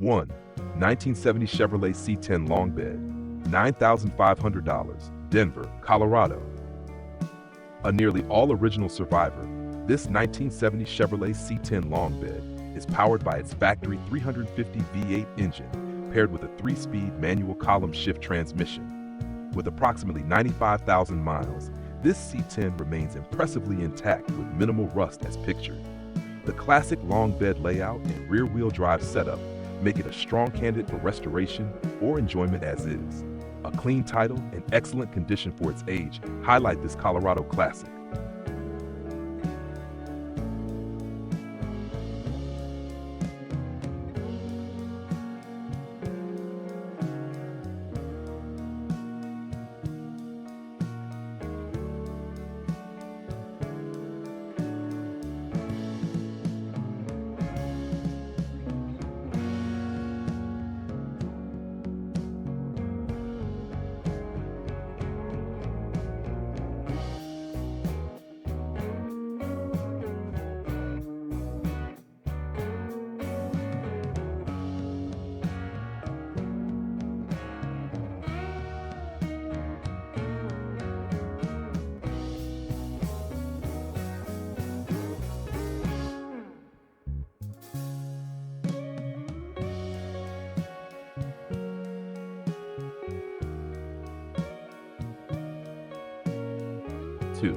1. 1970 Chevrolet C10 long bed, $9,500, Denver, Colorado. A nearly all-original survivor, this 1970 Chevrolet C10 long bed is powered by its factory 350 V8 engine paired with a 3-speed manual column shift transmission. With approximately 95,000 miles, this C10 remains impressively intact with minimal rust as pictured. The classic long bed layout and rear-wheel drive setup make it a strong candidate for restoration or enjoyment as is. A clean title and excellent condition for its age highlight this Colorado classic. Two,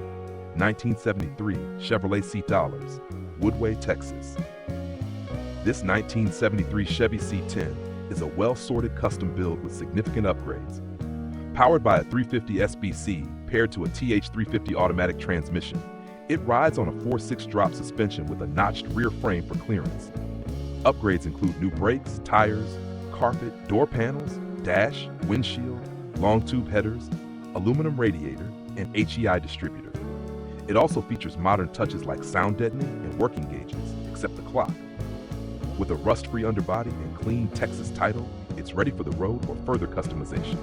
1973 Chevrolet C10, Woodway, Texas. This 1973 Chevy C10 is a well-sorted custom build with significant upgrades. Powered by a 350 SBC paired to a TH350 automatic transmission, it rides on a 4/6 drop suspension with a notched rear frame for clearance. Upgrades include new brakes, tires, carpet, door panels, dash, windshield, long tube headers, aluminum radiator, and HEI distributor. It also features modern touches like sound deadening and working gauges, except the clock. With a rust-free underbody and clean Texas title, it's ready for the road or further customization.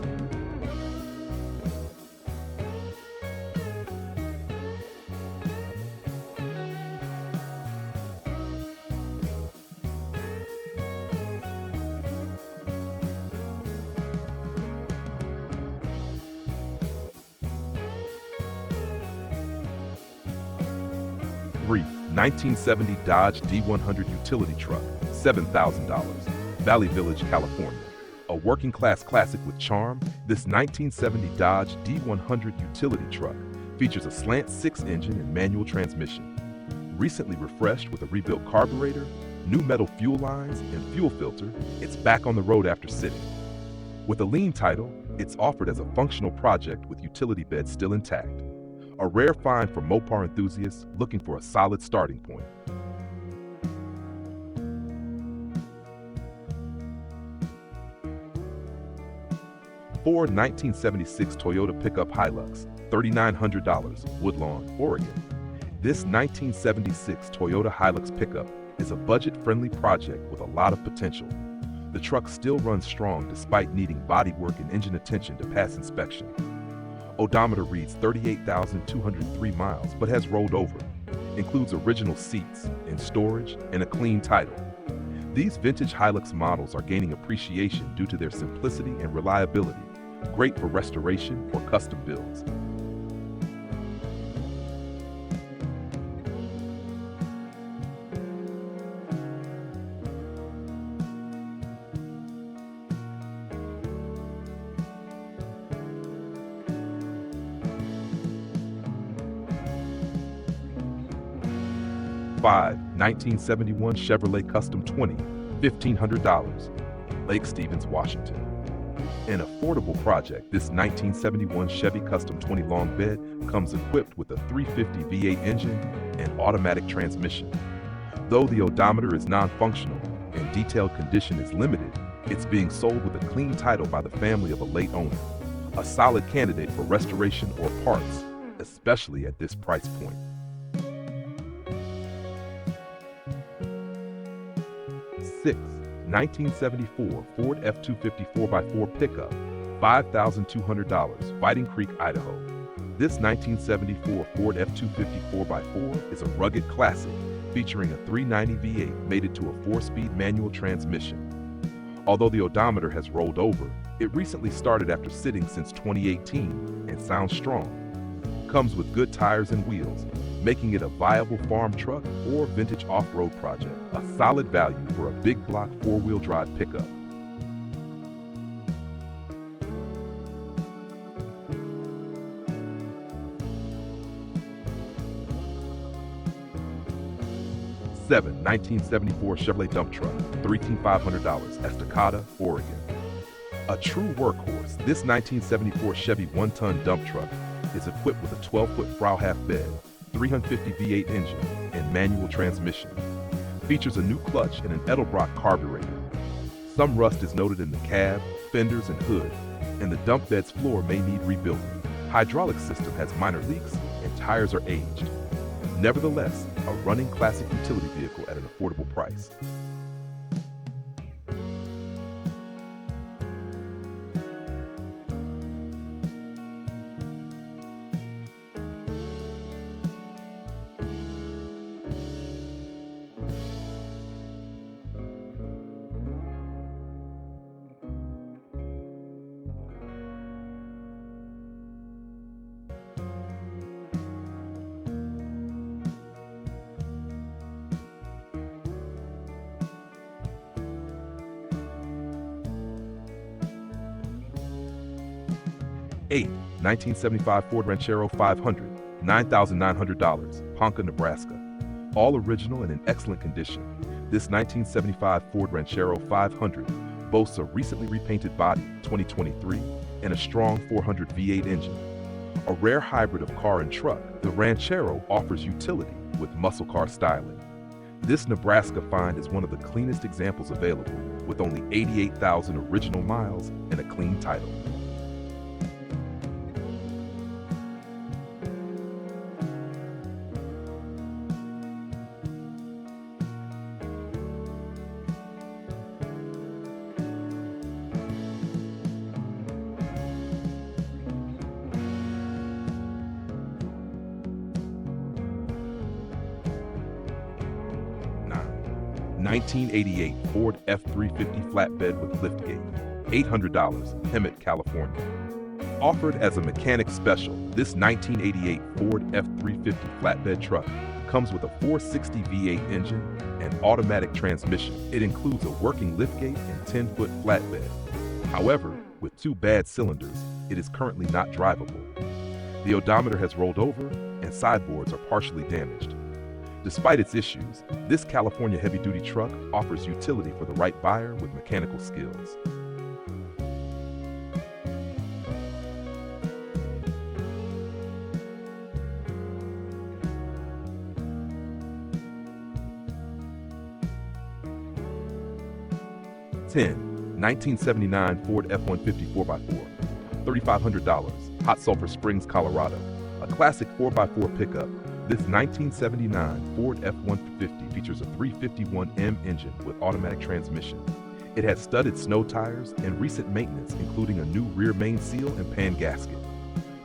Three, 1970 Dodge D100 utility truck, $7,000, Valley Village, California. A working-class classic with charm, this 1970 Dodge D100 utility truck features a slant 6 engine and manual transmission. Recently refreshed with a rebuilt carburetor, new metal fuel lines, and fuel filter, it's back on the road after sitting. With a lean title, it's offered as a functional project with utility bed still intact. A rare find for Mopar enthusiasts looking for a solid starting point. Ford 1976 Toyota pickup Hilux, $3,900, Woodlawn, Oregon. This 1976 Toyota Hilux pickup is a budget-friendly project with a lot of potential. The truck still runs strong despite needing bodywork and engine attention to pass inspection. Odometer reads 38,203 miles but has rolled over. Includes original seats and storage and a clean title. These vintage Hilux models are gaining appreciation due to their simplicity and reliability, great for restoration or custom builds. Five, 1971 Chevrolet Custom 20, $1,500, Lake Stevens, Washington. An affordable project, this 1971 Chevy Custom 20 long bed comes equipped with a 350 V8 engine and automatic transmission. Though the odometer is non-functional and detailed condition is limited, it's being sold with a clean title by the family of a late owner. A solid candidate for restoration or parts, especially at this price point. 6, 1974 Ford F-250 4x4 pickup, $5,200, Fighting Creek, Idaho. This 1974 Ford F-250 4x4 is a rugged classic featuring a 390 V8 mated to a 4-speed manual transmission. Although the odometer has rolled over, it recently started after sitting since 2018 and sounds strong. Comes with good tires and wheels, making it a viable farm truck or vintage off-road project. A solid value for a big block four-wheel drive pickup. Seven, 1974 Chevrolet dump truck, $13,500, Estacada, Oregon. A true workhorse, this 1974 Chevy one-ton dump truck is equipped with a 12-foot Frau half bed, 350 V8 engine, and manual transmission. Features a new clutch and an Edelbrock carburetor. Some rust is noted in the cab, fenders, and hood, and the dump bed's floor may need rebuilding. Hydraulic system has minor leaks, and tires are aged. Nevertheless, a running classic utility vehicle at an affordable price. Eight, 1975 Ford Ranchero 500, $9,900, Ponca, Nebraska. All original and in excellent condition. This 1975 Ford Ranchero 500 boasts a recently repainted body, 2023, and a strong 400 V8 engine. A rare hybrid of car and truck, the Ranchero offers utility with muscle car styling. This Nebraska find is one of the cleanest examples available, with only 88,000 original miles and a clean title. Nine, 1988 Ford F350 Flatbed with liftgate, $800, Hemet, California. Offered as a mechanic special, this 1988 Ford F350 Flatbed truck comes with a 460 V8 engine and automatic transmission. It includes a working liftgate and 10-foot flatbed. However, with two bad cylinders, it is currently not drivable. The odometer has rolled over and sideboards are partially damaged. Despite its issues, this California heavy-duty truck offers utility for the right buyer with mechanical skills. Ten, 1979 Ford F-150 4x4, $3,500, Hot Sulphur Springs, Colorado. A classic 4x4 pickup, this 1979 Ford F-150 features a 351M engine with automatic transmission. It has studded snow tires and recent maintenance, including a new rear main seal and pan gasket.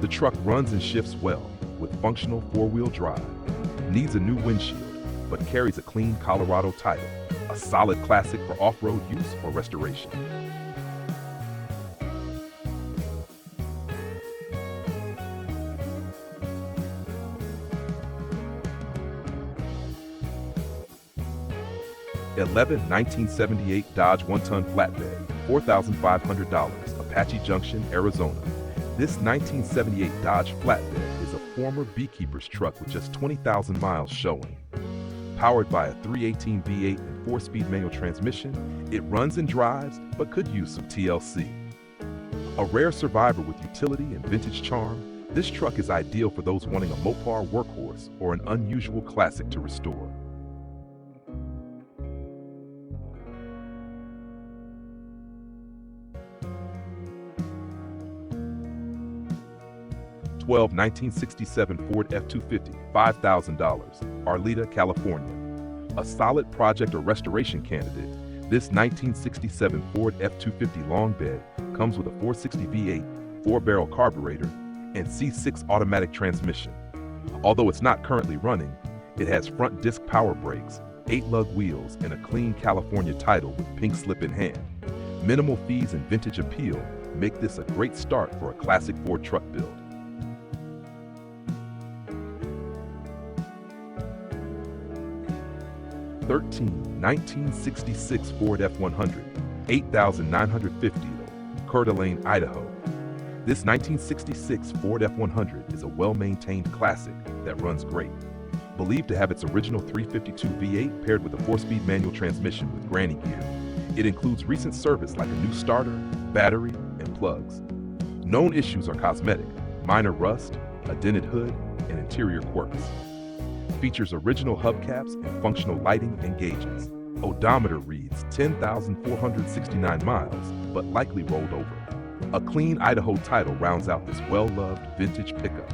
The truck runs and shifts well, with functional four-wheel drive. Needs a new windshield, but carries a clean Colorado title. A solid classic for off-road use or restoration. $11, 1978 Dodge one-ton flatbed, $4,500, Apache Junction, Arizona. This 1978 Dodge flatbed is a former beekeeper's truck with just 20,000 miles showing. Powered by a 318 V8 and 4-speed manual transmission, it runs and drives, but could use some TLC. A rare survivor with utility and vintage charm, this truck is ideal for those wanting a Mopar workhorse or an unusual classic to restore. $12, 1967 Ford F-250, $5,000, Arleta, California. A solid project or restoration candidate, this 1967 Ford F-250 long bed comes with a 460 V8, 4-barrel carburetor, and C6 automatic transmission. Although it's not currently running, it has front disc power brakes, 8-lug wheels, and a clean California title with pink slip in hand. Minimal fees and vintage appeal make this a great start for a classic Ford truck build. 1966 Ford F100, 8,950, Coeur d'Alene, Idaho. This 1966 Ford F100 is a well-maintained classic that runs great. Believed to have its original 352 V8 paired with a 4-speed manual transmission with granny gear, it includes recent service like a new starter, battery, and plugs. Known issues are cosmetic, minor rust, a dented hood, and interior quirks. Features original hubcaps and functional lighting and gauges. Odometer reads 10,469 miles, but likely rolled over. A clean Idaho title rounds out this well-loved vintage pickup.